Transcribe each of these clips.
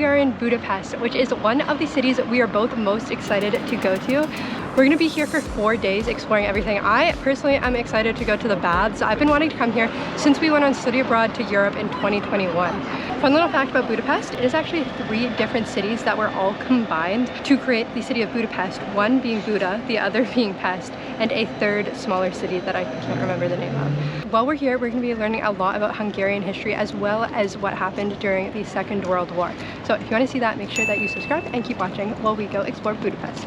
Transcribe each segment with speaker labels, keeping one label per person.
Speaker 1: we are in Budapest, which is one of the cities that we are both most excited to go to. We're gonna be here for 4 days exploring everything. I personally am excited to go to the baths. I've been wanting to come here since we went on study abroad to Europe in 2021. Fun little fact about Budapest, it is actually 3 different cities that were all combined to create the city of Budapest, one being Buda, the other being Pest, and a third smaller city that I can't remember the name of. While we're here, we're gonna be learning a lot about Hungarian history as well as what happened during the Second World War. So if you wanna see that, make sure that you subscribe and keep watching while we go explore Budapest.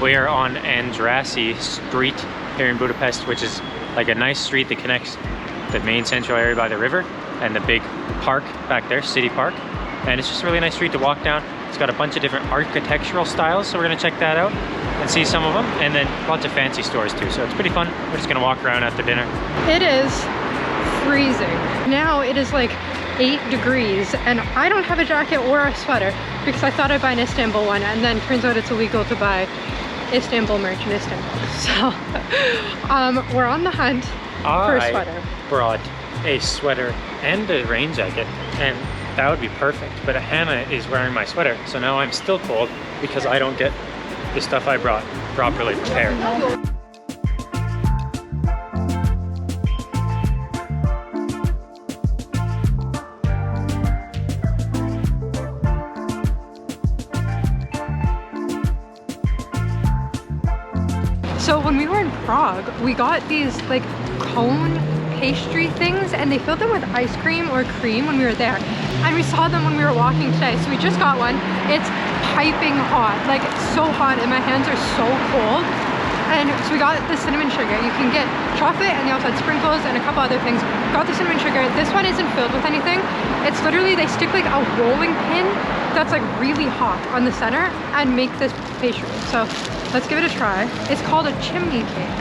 Speaker 2: We are on Andrassy Street here in Budapest, which is like a nice street that connects the main central area by the river and the big park back there, City Park. And it's just a really nice street to walk down. It's got a bunch of different architectural styles, so we're gonna check that out and see some of them. And then lots of fancy stores too, so it's pretty fun. We're just gonna walk around after dinner.
Speaker 1: It is freezing. Now it is like 8 degrees and I don't have a jacket or a sweater because I thought I'd buy an Istanbul one, and then turns out it's illegal to buy Istanbul merch in Istanbul. So we're on the hunt for a sweater.
Speaker 2: I brought a sweater and a rain jacket, and that would be perfect. But Hannah is wearing my sweater, so now I'm still cold because I don't get the stuff I brought properly prepared.
Speaker 1: So when we were in Prague, we got these like cone pastry things, and they filled them with ice cream or cream when we were there. And we saw them when we were walking today, so we just got one. It's piping hot, like it's so hot and my hands are so cold. And so we got the cinnamon sugar. You can get chocolate and they also had sprinkles and a couple other things. Got the cinnamon sugar. This one isn't filled with anything. It's literally, they stick like a rolling pin that's like really hot on the center and make this pastry. So let's give it a try. It's called a chimney cake.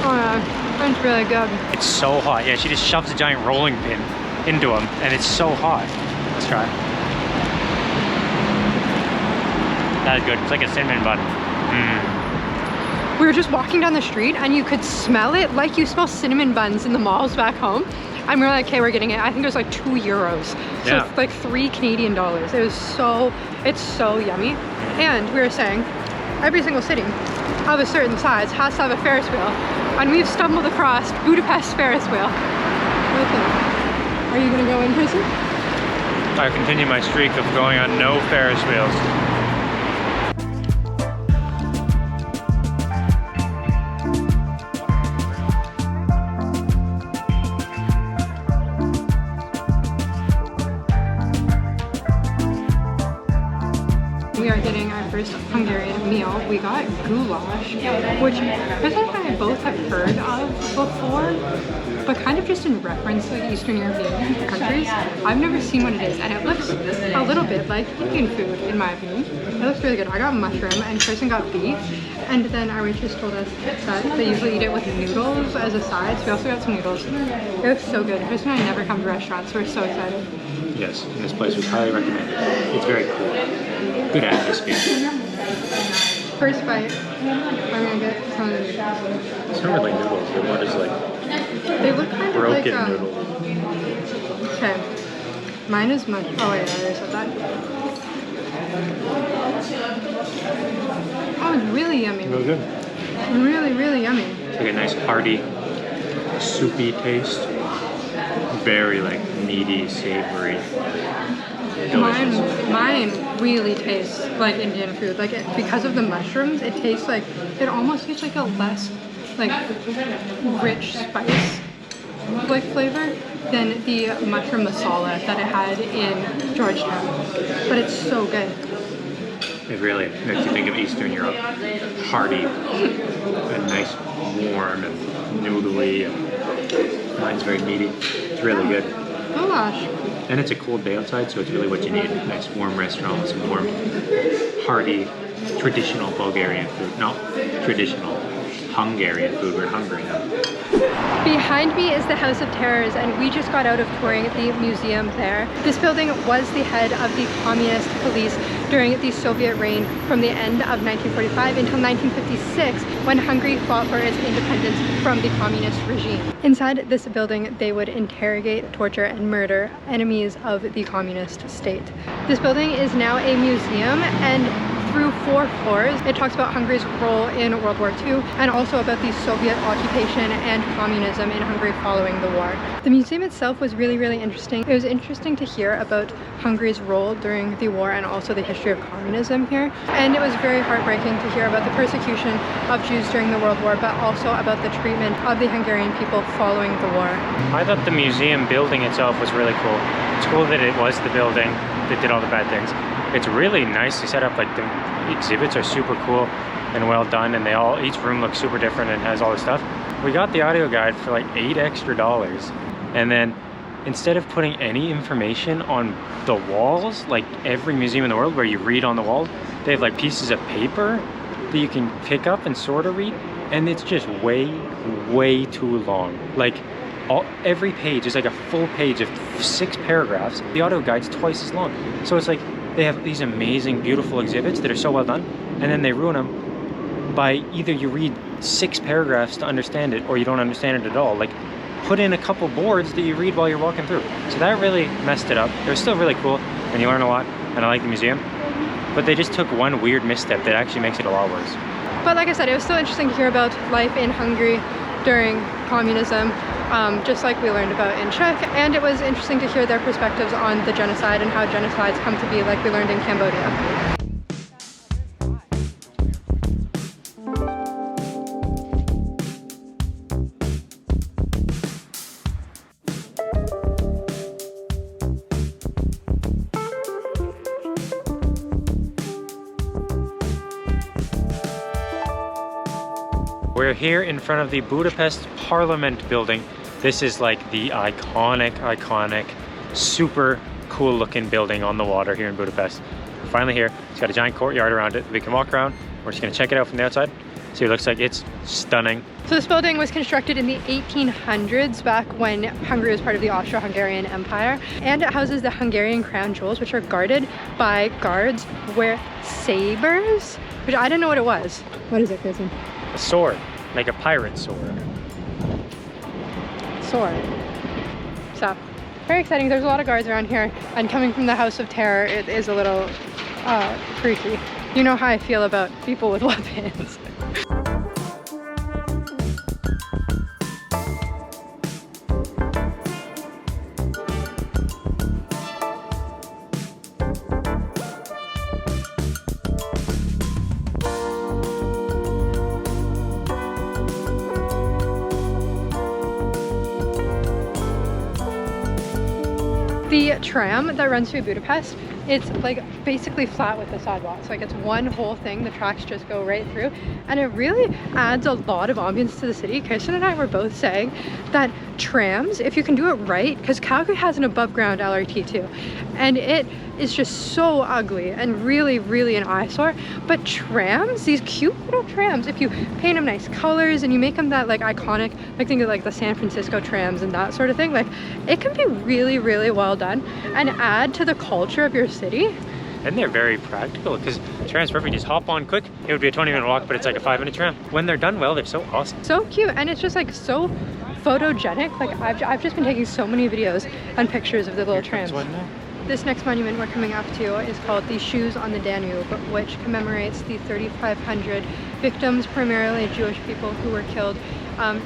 Speaker 1: Oh yeah, it's really good.
Speaker 2: It's so hot. Yeah, she just shoves a giant rolling pin into them and it's so hot. Let's try. That is good. It's like a cinnamon bun.
Speaker 1: We were just walking down the street and you could smell it like you smell cinnamon buns in the malls back home. And we were like, okay, we're getting it. I think it was like €2. So
Speaker 2: yeah.
Speaker 1: It's like $3 Canadian. It's so yummy. And we were saying, every single city of a certain size has to have a Ferris wheel. And we've stumbled across Budapest Ferris wheel. Are you gonna go in person?
Speaker 2: I continue my streak of going on no Ferris wheels.
Speaker 1: We are getting our first Hungarian meal. We got goulash, which Chris and I both have heard of before, but kind of just in reference to like Eastern European countries. I've never seen what it is, and it looks a little bit like Indian food in my opinion. It looks really good. I got mushroom and Kristen got beef, and then our waitress told us that they usually eat it with noodles as a side, so we also got some noodles. It looks so good. Kristen and I never come to restaurants, so we're so excited.
Speaker 2: Yes, and this place was highly recommended. It's very cool. Good atmosphere.
Speaker 1: First bite, I'm gonna get some of the noodles.
Speaker 2: It's not really noodles, they're more just like
Speaker 1: they look kind
Speaker 2: broken
Speaker 1: of like
Speaker 2: noodles.
Speaker 1: Okay, mine is much. Oh wait, I already said that. Oh, it's really yummy.
Speaker 2: Really good.
Speaker 1: Really, really yummy.
Speaker 2: It's like a nice hearty, soupy taste. Very like meaty, savory. Delicious.
Speaker 1: Mine really tastes like Indian food. Like because of the mushrooms, it tastes like, it almost tastes like a less like rich spice like flavor than the mushroom masala that it had in Georgetown. But it's so good.
Speaker 2: It really makes you think of Eastern Europe. Hearty and nice, warm and noodly. And mine's very meaty. It's really good.
Speaker 1: Goulash.
Speaker 2: And it's a cold day outside, so it's really what you need. A nice warm restaurant with some warm, hearty, traditional Bulgarian food. No, traditional Hungarian food. We're hungry now.
Speaker 1: Behind me is the House of Terrors, and we just got out of touring the museum there. This building was the head of the communist police during the Soviet reign from the end of 1945 until 1956, when Hungary fought for its independence from the communist regime. Inside this building, they would interrogate, torture, and murder enemies of the communist state. This building is now a museum, and through 4 floors, it talks about Hungary's role in World War II and also about the Soviet occupation and communism in Hungary following the war. The museum itself was really, really interesting. It was interesting to hear about Hungary's role during the war and also the history of communism here. And it was very heartbreaking to hear about the persecution of Jews during the World War, but also about the treatment of the Hungarian people following the war.
Speaker 2: I thought the museum building itself was really cool. It's cool that it was the building that did all the bad things. It's really nicely set up. Like the exhibits are super cool and well done, and each room looks super different and has all this stuff. We got the audio guide for like $8 extra, and then instead of putting any information on the walls, like every museum in the world where you read on the walls, they have like pieces of paper that you can pick up and sort of read, and it's just way too long. Like every page is like a full page of 6 paragraphs. The audio guide's twice as long. So it's like they have these amazing, beautiful exhibits that are so well done, and then they ruin them by either you read 6 paragraphs to understand it or you don't understand it at all. Like, put in a couple boards that you read while you're walking through. So that really messed it up. It was still really cool, and you learn a lot, and I like the museum. But they just took one weird misstep that actually makes it a lot worse.
Speaker 1: But like I said, it was still interesting to hear about life in Hungary during communism, just like we learned about in Czech, and it was interesting to hear their perspectives on the genocide and how genocides come to be, like we learned in Cambodia.
Speaker 2: We're here in front of the Budapest Parliament building. This is like the iconic, super cool looking building on the water here in Budapest. We're finally here. It's got a giant courtyard around it. We can walk around. We're just gonna check it out from the outside. See what it looks like. It's stunning.
Speaker 1: So this building was constructed in the 1800s, back when Hungary was part of the Austro-Hungarian Empire. And it houses the Hungarian crown jewels, which are guarded by guards with sabers, which I didn't know what it was. What is it, Kristen?
Speaker 2: A sword, like a pirate sword.
Speaker 1: So, very exciting. There's a lot of guards around here, and coming from the House of Terror, it is a little freaky. You know how I feel about people with weapons. The tram that runs through Budapest, it's like basically flat with the sidewalks. Like, it's one whole thing. The tracks just go right through, and it really adds a lot of ambience to the city. Kirsten and I were both saying that trams, if you can do it right, because Calgary has an above ground LRT too, and it is just so ugly and really an eyesore. But trams, these cute little trams, if you paint them nice colors and you make them that like iconic, like think of like the San Francisco trams and that sort of thing, like it can be really well done and add to the culture of your city.
Speaker 2: And they're very practical, because tram's perfect. Just hop on quick. It would be a 20-minute walk, but it's like a 5-minute tram. When they're done well, they're so awesome.
Speaker 1: So cute, and it's just like so photogenic. Like I've just been taking so many videos and pictures of the little trams. This next monument we're coming up to is called the Shoes on the Danube, which commemorates the 3,500 victims, primarily Jewish people, who were killed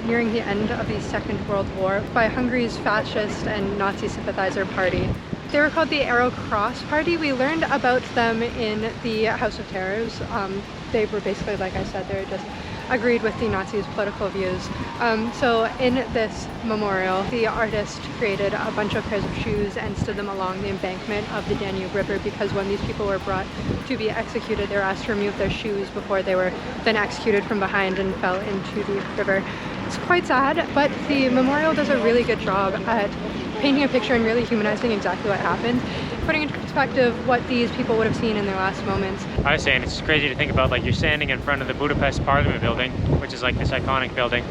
Speaker 1: nearing the end of the Second World War by Hungary's fascist and Nazi sympathizer party. They were called the Arrow Cross Party. We learned about them in the House of Terrors. They were basically, like I said, they were just agreed with the Nazis' political views. So in this memorial, the artist created a bunch of pairs of shoes and stood them along the embankment of the Danube River, because when these people were brought to be executed, they were asked to remove their shoes before they were then executed from behind and fell into the river. It's quite sad, but the memorial does a really good job at painting a picture and really humanizing exactly what happened, putting into perspective what these people would have seen in their last moments.
Speaker 2: I was saying, it's crazy to think about, like, you're standing in front of the Budapest Parliament building, which is like this iconic building,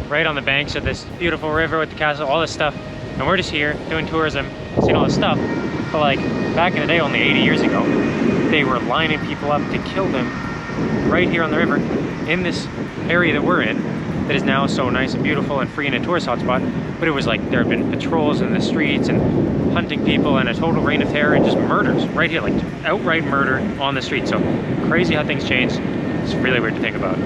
Speaker 2: right on the banks of this beautiful river with the castle, all this stuff, and we're just here doing tourism, seeing all this stuff. But like, back in the day, only 80 years ago, they were lining people up to kill them right here on the river in this area that we're in, that is now so nice and beautiful and free and a tourist hotspot. But it was like there had been patrols in the streets and hunting people and a total reign of terror and just murders right here, like outright murder on the street. So crazy how things changed. It's really weird to think about.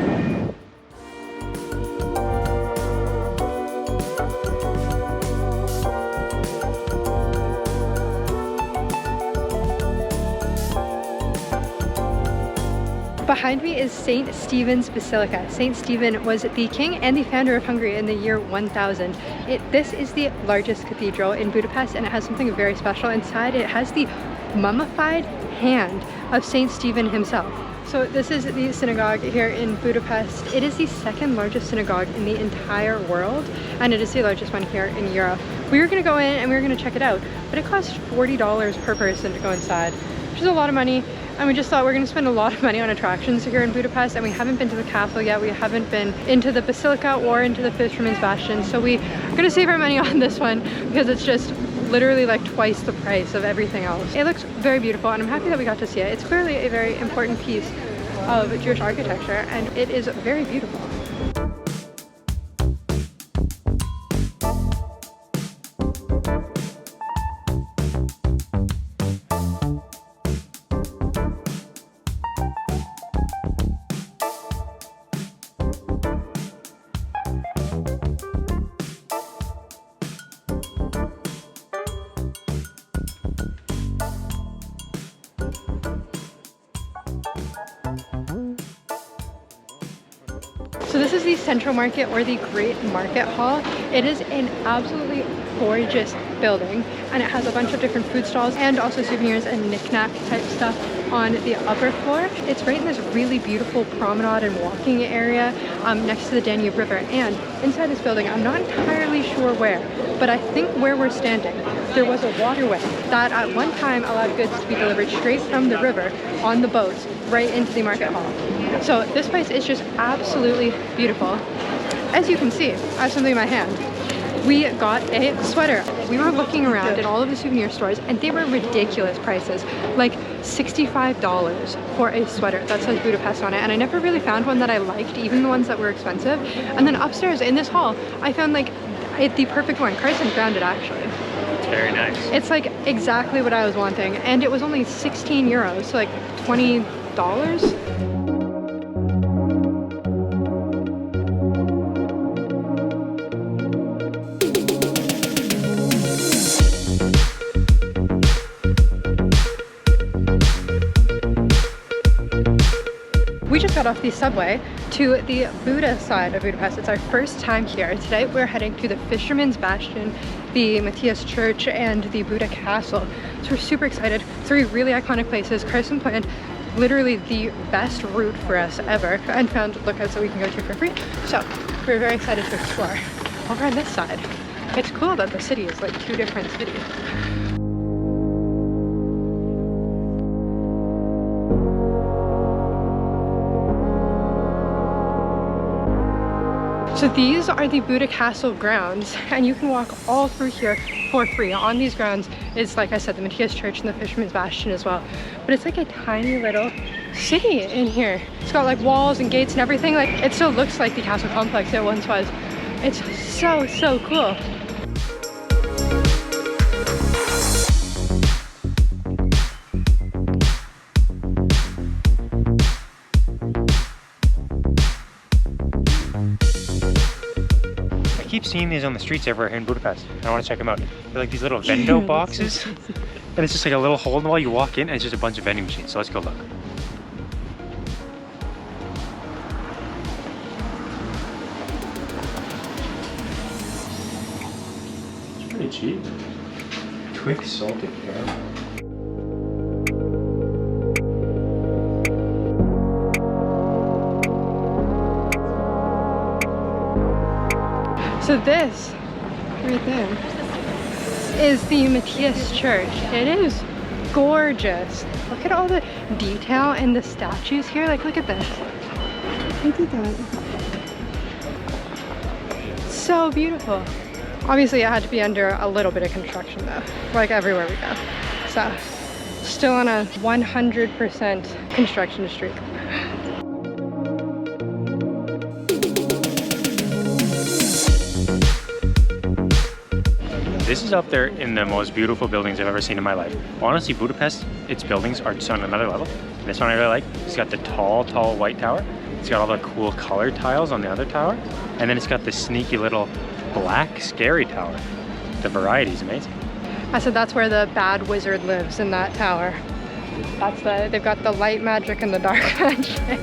Speaker 1: Behind me is St. Stephens Basilica. St. Stephen was the king and the founder of Hungary in the year 1000. This is the largest cathedral in Budapest, and it has something very special inside. It has the mummified hand of St. Stephen himself. So this is the synagogue here in Budapest. It is the second largest synagogue in the entire world, and it is the largest one here in Europe. We were gonna go in and we were gonna check it out, but it cost $40 per person to go inside, which is a lot of money. And we just thought we're gonna spend a lot of money on attractions here in Budapest, and we haven't been to the castle yet. We haven't been into the Basilica or into the Fishermans Bastion. So we are gonna save our money on this one because it's just literally like twice the price of everything else. It looks very beautiful, and I'm happy that we got to see it. It's clearly a very important piece of Jewish architecture, and it is very beautiful. So this is the Central Market, or the Great Market Hall. It is an absolutely gorgeous building, and it has a bunch of different food stalls and also souvenirs and knick-knack type stuff on the upper floor. It's right in this really beautiful promenade and walking area next to the Danube River. And inside this building, I'm not entirely sure where, but I think where we're standing, there was a waterway that at one time allowed goods to be delivered straight from the river on the boats right into the market hall. So this place is just absolutely beautiful. As you can see, I have something in my hand. We got a sweater. We were looking around at all of the souvenir stores, and they were ridiculous prices, like $65 for a sweater that says Budapest on it. And I never really found one that I liked, even the ones that were expensive. And then upstairs in this hall, I found like the perfect one. Carson found it actually.
Speaker 2: It's very nice.
Speaker 1: It's like exactly what I was wanting, and it was only 16 euros, so like $20. We just got off the subway to the Buda side of Budapest. It's our first time here. Today we're heading to the Fishermans Bastion, the Matias Church, and the Buda Castle. So we're super excited. 3 really iconic places. Carson planned literally the best route for us ever and found lookouts that we can go to for free. So we're very excited to explore. Over on this side, it's cool that the city is like 2 different cities. So these are the Buda Castle grounds, and you can walk all through here for free. On these grounds is, like I said, the Matias Church and the Fisherman's Bastion as well. But it's like a tiny little city in here. It's got like walls and gates and everything. Like, it still looks like the castle complex it once was. It's so cool.
Speaker 2: I keep seeing these on the streets everywhere here in Budapest, and I want to check them out. They're like these little vendo boxes, and it's just like a little hole in the wall. You walk in, and it's just a bunch of vending machines. So let's go look. It's pretty cheap. Quick salted caramel.
Speaker 1: So this, right there, is the Matias Church. It is gorgeous. Look at all the detail in the statues here. Like, look at this. Look at that. So beautiful. Obviously, it had to be under a little bit of construction though, like everywhere we go. So still on a 100% construction streak.
Speaker 2: This is up there in the most beautiful buildings I've ever seen in my life. Honestly, Budapest, its buildings are just on another level. This one I really like. It's got the tall white tower. It's got all the cool colored tiles on the other tower. And then it's got the sneaky little black, scary tower. The variety is amazing.
Speaker 1: I said that's where the bad wizard lives, in that tower. They've got the light magic and the dark magic.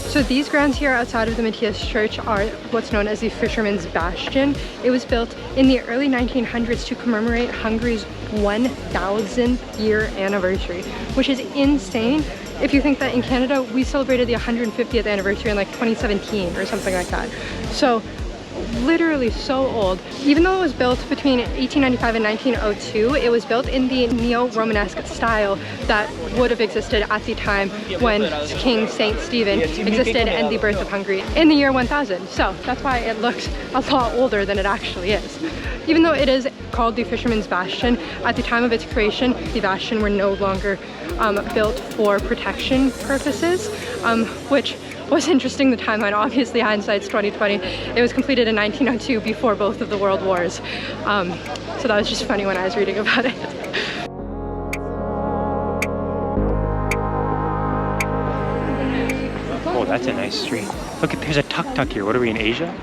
Speaker 1: So these grounds here outside of the Matias Church are what's known as the Fishermans Bastion. It was built in the early 1900s to commemorate Hungary's 1,000th year anniversary, which is insane. If you think that in Canada, we celebrated the 150th anniversary in like 2017 or something like that. So literally so old. Even though it was built between 1895 and 1902, it was built in the neo-Romanesque style that would have existed at the time when King Saint Stephen existed and the birth of Hungary in the year 1000. So that's why it looks a lot older than it actually is. Even though it is called the Fisherman's Bastion, at the time of its creation, the bastion were no longer built for protection purposes, which was interesting, the timeline. Obviously, hindsight's 2020. It was completed in 1902 before both of the world wars. So that was just funny when I was reading about it.
Speaker 2: Oh, that's a nice street. Look, there's a tuk-tuk here. What are we, in Asia?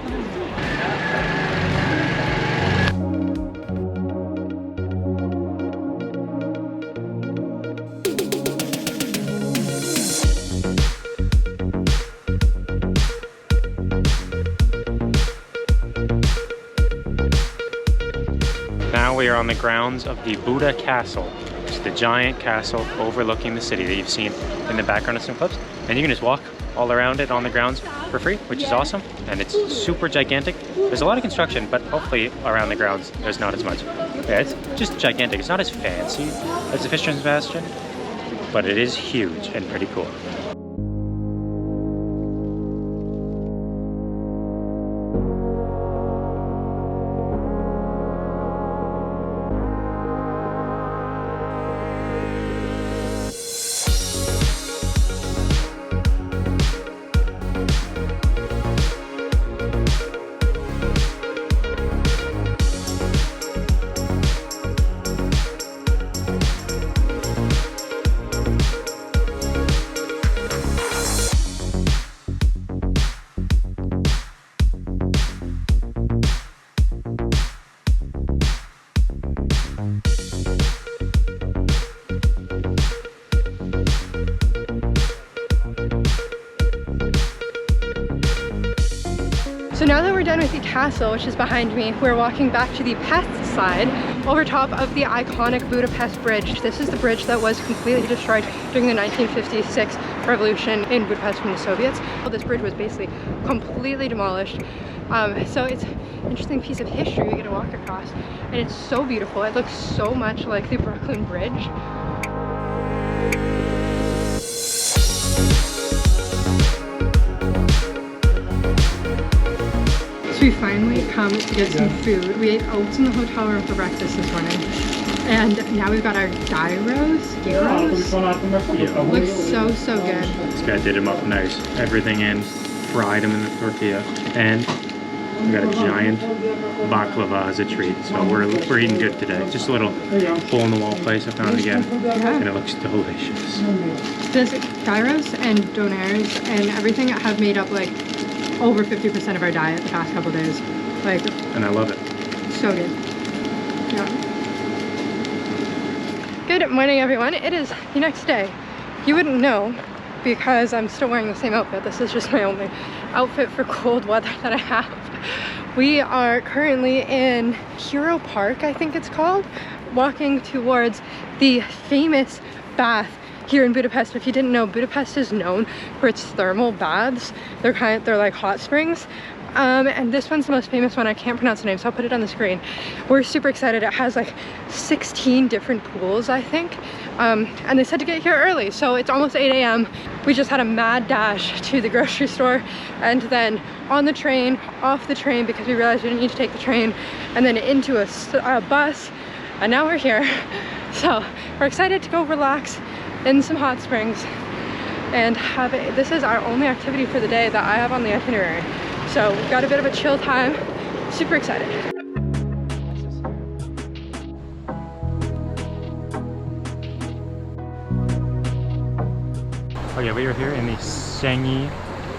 Speaker 2: Now we are on the grounds of the Budapest Castle, which is the giant castle overlooking the city that you've seen in the background of some clips. And you can just walk all around it on the grounds for free, which is awesome. And it's super gigantic. There's a lot of construction, but hopefully around the grounds there's not as much. Yeah, it's just gigantic. It's not as fancy as the Fisherman's Bastion, but it is huge and pretty cool.
Speaker 1: So now that we're done with the castle, which is behind me, we're walking back to the pest side over top of the iconic Budapest Bridge. This is the bridge that was completely destroyed during the 1956 revolution in Budapest from the Soviets. This bridge was basically completely demolished. So it's an interesting piece of history we get to walk across, and it's so beautiful. It looks so much like the Brooklyn Bridge. We finally come to get some food. We ate oats in the hotel room for breakfast this morning. And now we've got our gyros. Looks so good.
Speaker 2: This guy did them up nice. Everything in, fried them in the tortilla. And we got a giant baklava as a treat. So we're eating good today. Just a little hole in the wall place I found again. Yeah. And it looks delicious.
Speaker 1: This gyros and donairs and everything have made up like over 50% of our diet the past couple days. And
Speaker 2: I love it.
Speaker 1: So good. Yeah. Good morning, everyone. It is the next day. You wouldn't know because I'm still wearing the same outfit. This is just my only outfit for cold weather that I have. We are currently in Hero Park, I think it's called, walking towards the famous bath here in Budapest. If you didn't know, Budapest is known for its thermal baths. They're like hot springs. And this one's the most famous one. I can't pronounce the name, so I'll put it on the screen. We're super excited. It has like 16 different pools, I think. And they said to get here early, so it's almost 8 a.m. We just had a mad dash to the grocery store, and then on the train, off the train, because we realized we didn't need to take the train, and then into a bus, and now we're here. So we're excited to go relax in some hot springs and have it. This is our only activity for the day that I have on the itinerary. So we've got a bit of a chill time. Super excited.
Speaker 2: Oh yeah, we are here in the Szényi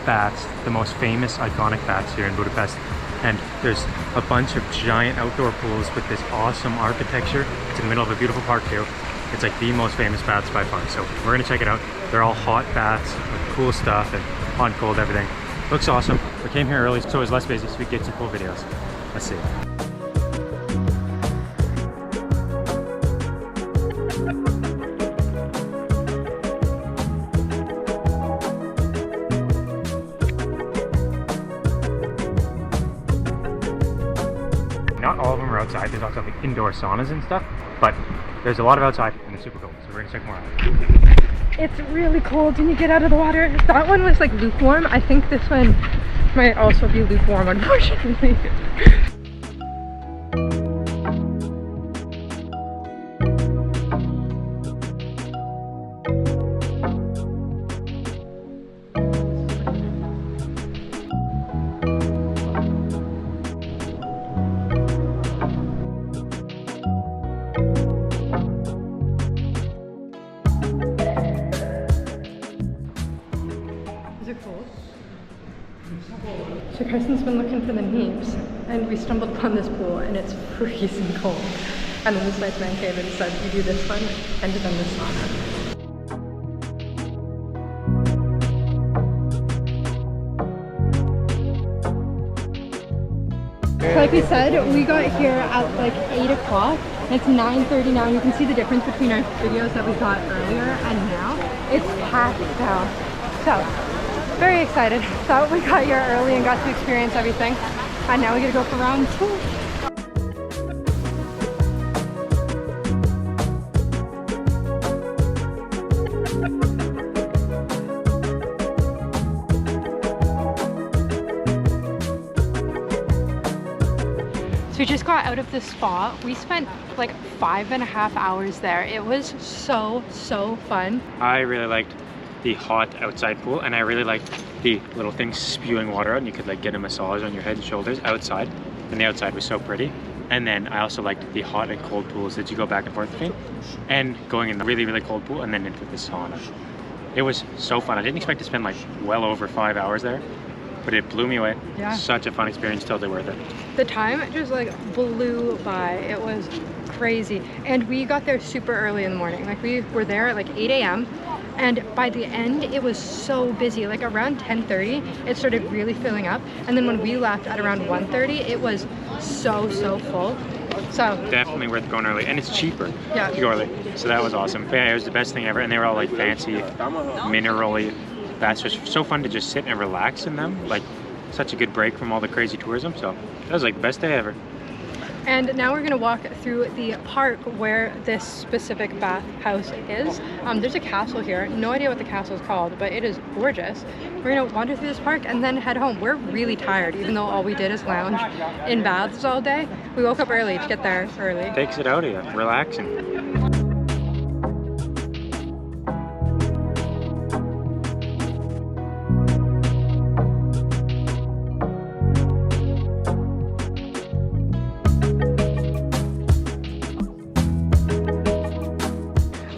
Speaker 2: Baths, the most famous iconic baths here in Budapest. And there's a bunch of giant outdoor pools with this awesome architecture. It's in the middle of a beautiful park too. It's like the most famous baths by far. So we're gonna check it out. They're all hot baths with cool stuff and hot and cold everything. Looks awesome. We came here early so it was less busy so we could get some cool videos. Let's see. Not all of them are outside. There's also like indoor saunas and stuff, but there's a lot of outside and it's super cool. So we're gonna check more out.
Speaker 1: It's really cold when you get out of the water. That one was like lukewarm. I think this one might also be lukewarm, unfortunately. So Carson's been looking for the names, and we stumbled upon this pool, and it's freezing cold. And then this nice man came and said, you do this one, and then this sauna. So like we said, we got here at like 8 o'clock. It's 9:30 now, and you can see the difference between our videos that we got earlier and now. It's packed now. So very excited. So we got here early and got to experience everything. And now we gotta go for round 2. So we just got out of the spa. We spent like 5.5 hours there. It was so fun.
Speaker 2: I really liked the hot outside pool, and I really liked the little things spewing water out, and you could like get a massage on your head and shoulders outside, and the outside was so pretty. And then I also liked the hot and cold pools that you go back and forth between, and going in the really cold pool and then into the sauna. It was so fun. I didn't expect to spend like well over 5 hours there, but it blew me away. Yeah. Such a fun experience, totally worth it.
Speaker 1: The time just like blew by. It was crazy. And we got there super early in the morning. Like we were there at like 8 a.m. and by the end it was so busy. Like around 10:30 it started really filling up, and then when we left at around 1:30 it was so full. So
Speaker 2: definitely worth going early, and it's cheaper
Speaker 1: to
Speaker 2: go early. So that was awesome. But yeah, it was the best thing ever, and they were all like fancy, mineral-y baths. It was so fun to just sit and relax in them. Like such a good break from all the crazy tourism. So that was like the best day ever.
Speaker 1: And now we're gonna walk through the park where this specific bathhouse is. There's a castle here. No idea what the castle is called, but it is gorgeous. We're gonna wander through this park and then head home. We're really tired, even though all we did is lounge in baths all day. We woke up early to get there early.
Speaker 2: Takes it out of you, relaxing.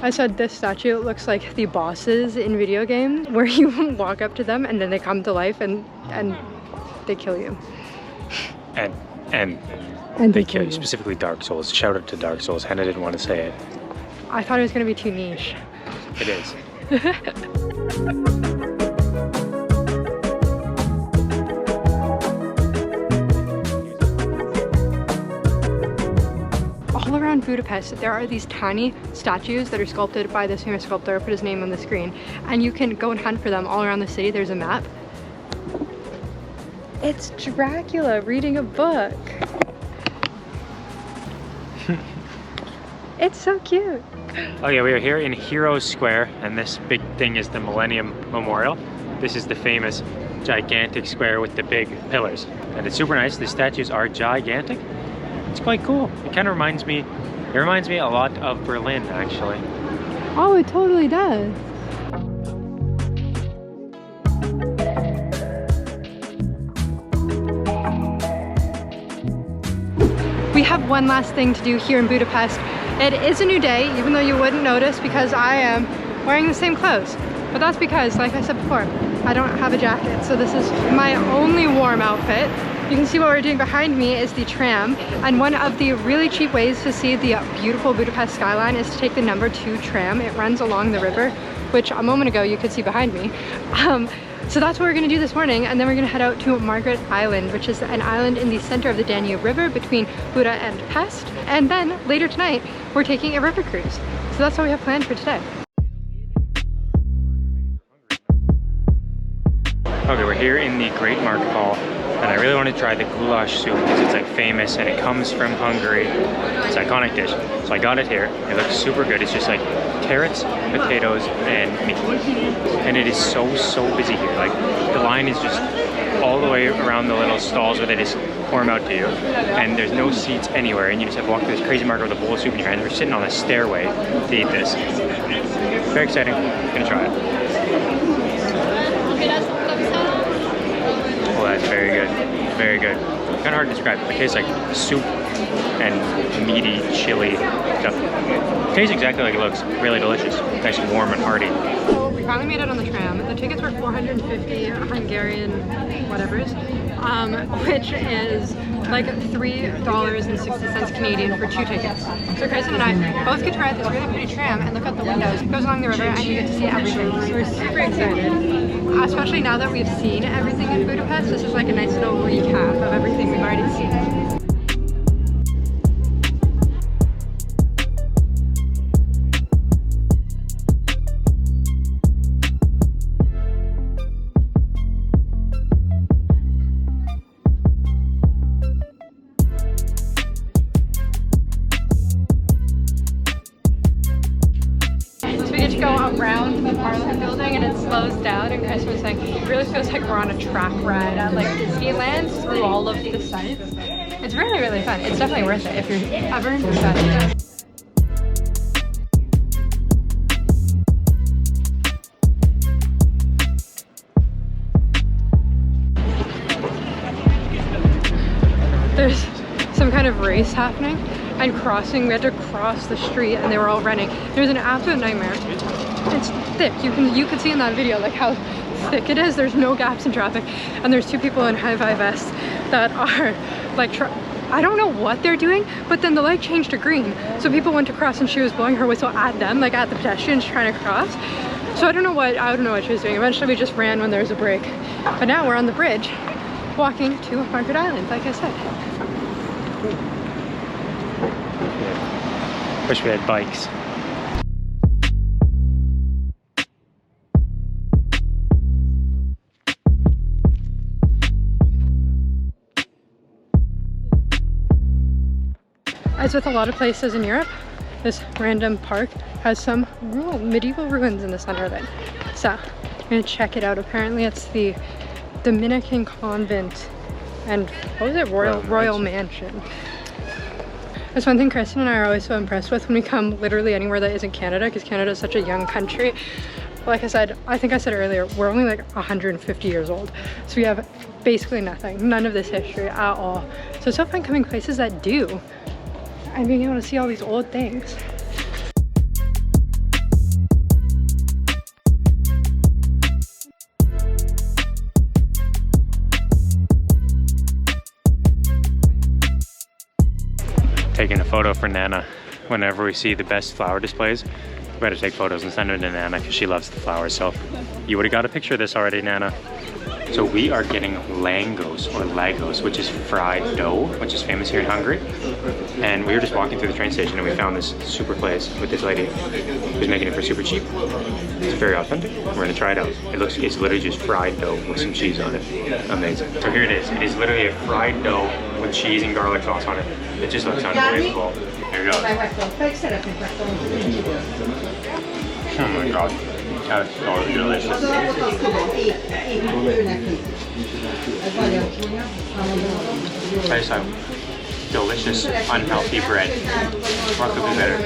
Speaker 1: I said this statue looks like the bosses in video games, where you walk up to them and then they come to life and they kill you.
Speaker 2: And they kill you. Specifically Dark Souls. Shout out to Dark Souls. Hannah didn't want to say it.
Speaker 1: I thought it was going to be too niche.
Speaker 2: It is.
Speaker 1: All around Budapest, there are these tiny statues that are sculpted by this famous sculptor. I'll put his name on the screen. And you can go and hunt for them all around the city. There's a map. It's Dracula reading a book. It's so cute.
Speaker 2: Okay, we are here in Heroes Square, and this big thing is the Millennium Memorial. This is the famous gigantic square with the big pillars. And it's super nice. The statues are gigantic. It's quite cool. It kind of reminds me a lot of Berlin, actually.
Speaker 1: Oh, it totally does. We have one last thing to do here in Budapest. It is a new day, even though you wouldn't notice because I am wearing the same clothes. But that's because, like I said before, I don't have a jacket, so this is my only warm outfit. You can see what we're doing behind me is the tram, and one of the really cheap ways to see the beautiful Budapest skyline is to take the number 2 tram. It runs along the river, which a moment ago you could see behind me. So that's what we're gonna do this morning, and then we're gonna head out to Margaret Island, which is an island in the center of the Danube River between Buda and Pest. And then later tonight, we're taking a river cruise. So that's what we have planned for today.
Speaker 2: Okay, we're here in the Great Market Hall, and I really want to try the goulash soup because it's like famous and it comes from Hungary. It's an iconic dish. So I got it here. It looks super good. It's just like carrots, potatoes, and meat. And it is so busy here. Like the line is just all the way around the little stalls where they just pour them out to you. And there's no seats anywhere, and you just have to walk through this crazy market with a bowl of soup in your hand. We're sitting on a stairway to eat this. Very exciting. Gonna try it. Oh, that's very good. Very good. Kind of hard to describe. It tastes like soup and meaty, chili stuff. It tastes exactly like it looks. Really delicious. Nice and warm and hearty.
Speaker 1: So we finally made it on the tram. The tickets were 450 Hungarian whatevers, which is like $3.60 Canadian for 2 tickets. So Kristen and I both get to ride this really pretty tram and look out the windows. It goes along the river and you get to see everything. So we're super excited. Especially now that we've seen everything in Budapest. This is like a nice little recap of everything we've already seen. Around the Parliament building and it slows down, and Chris was saying it really feels like we're on a track ride at like Disneyland through all of the sites. It's really fun. It's definitely worth it if you're ever in Budapest. There's some kind of race happening and crossing. We had to cross the street and they were all running. It was an absolute nightmare. It's thick. You can see in that video like how thick it is. There's no gaps in traffic, and there's 2 people in high-vis vests that are like I don't know what they're doing, but then the light changed to green, so people went to cross and she was blowing her whistle at them, like at the pedestrians trying to cross. So I don't know what she was doing. Eventually we just ran when there was a break, but now we're on the bridge walking to Margaret Island, like I said.
Speaker 2: Wish we had bikes.
Speaker 1: As with a lot of places in Europe, this random park has some medieval ruins in the center of it. So I'm gonna check it out. Apparently it's the Dominican convent and what was it? Royal Mansion. That's one thing Kristen and I are always so impressed with when we come literally anywhere that isn't Canada, because Canada is such a young country. Like I said, I think I said earlier, we're only like 150 years old. So we have basically nothing, none of this history at all. So it's so fun coming places that do and being able to see all these old things.
Speaker 2: Taking a photo for Nana. Whenever we see the best flower displays, we better take photos and send them to Nana because she loves the flowers. So you would have got a picture of this already, Nana. So we are getting langos or lagos, which is fried dough, which is famous here in Hungary. And we were just walking through the train station and we found this super place with this lady who's making it for super cheap. It's very authentic. We're gonna try it out. It's literally just fried dough with some cheese on it. Amazing. So here it is. It is literally a fried dough with cheese and garlic sauce on it. It just looks unbelievable. Here we go. Oh my god. That is so delicious. Tastes like delicious, unhealthy bread. What could be better?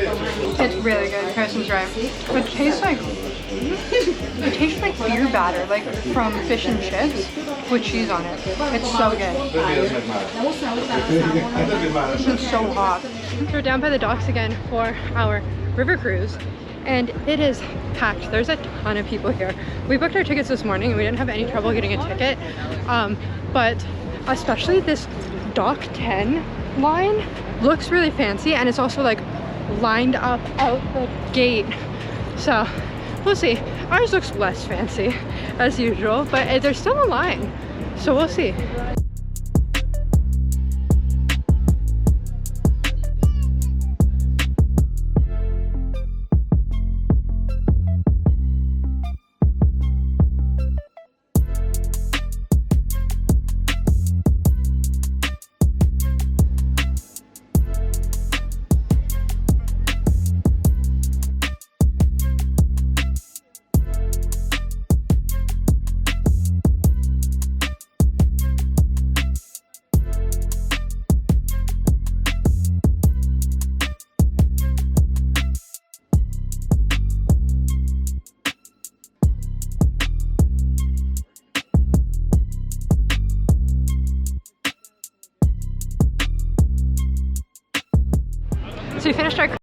Speaker 1: It's really good. Kristen's right. It tastes like beer batter, like from fish and chips with cheese on it. It's so good. It's so hot. We're down by the docks again for our river cruise. And it is packed. There's a ton of people here. We booked our tickets this morning and we didn't have any trouble getting a ticket. But especially this dock 10 line looks really fancy, and it's also like lined up out the gate. So we'll see. Ours looks less fancy as usual, but there's still a line. So we'll see. So we finished our cruise.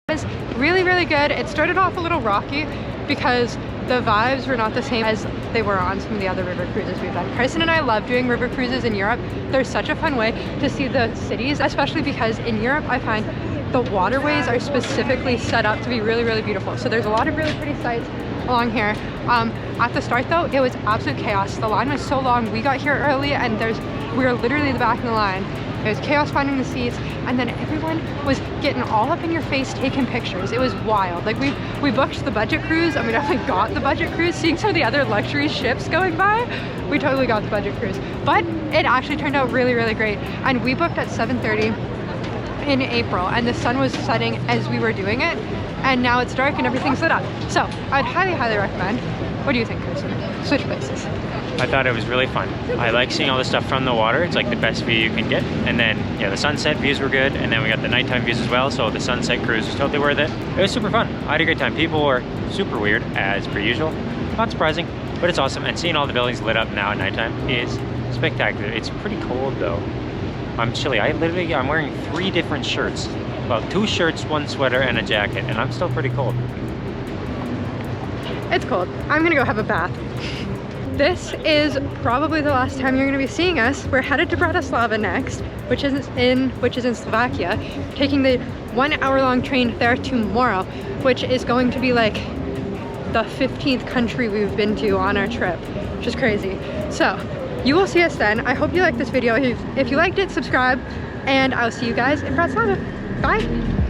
Speaker 1: It was really, really good. It started off a little rocky because the vibes were not the same as they were on some of the other river cruises we've done. Kristen and I love doing river cruises in Europe. They're such a fun way to see the cities, especially because in Europe I find the waterways are specifically set up to be really, really beautiful. So there's a lot of really pretty sights along here. At the start though, it was absolute chaos. The line was so long. We got here early and we were literally the back of the line. It was chaos finding the seats, and then everyone was getting all up in your face taking pictures. It was wild. Like we booked the budget cruise and we definitely got the budget cruise. Seeing some of the other luxury ships going by, we totally got the budget cruise. But it actually turned out really, really great. And we booked at 7:30 in April and the sun was setting as we were doing it, and now it's dark and everything's lit up. So I'd highly, highly recommend. What do you think, Kristen? Switch places.
Speaker 2: I thought it was really fun. I like seeing all this stuff from the water. It's like the best view you can get. And then, yeah, the sunset views were good. And then we got the nighttime views as well. So the sunset cruise was totally worth it. It was super fun. I had a great time. People were super weird, as per usual. Not surprising, but it's awesome. And seeing all the buildings lit up now at nighttime is spectacular. It's pretty cold though. I'm chilly. I'm wearing 3 different shirts. Well, 2 shirts, 1 sweater, and a jacket. And I'm still pretty cold.
Speaker 1: It's cold. I'm gonna go have a bath. This is probably the last time you're going to be seeing us. We're headed to Bratislava next, which is in Slovakia, taking the 1-hour-long train there tomorrow, which is going to be like the 15th country we've been to on our trip, which is crazy. So you will see us then. I hope you liked this video. If you liked it, subscribe, and I'll see you guys in Bratislava. Bye.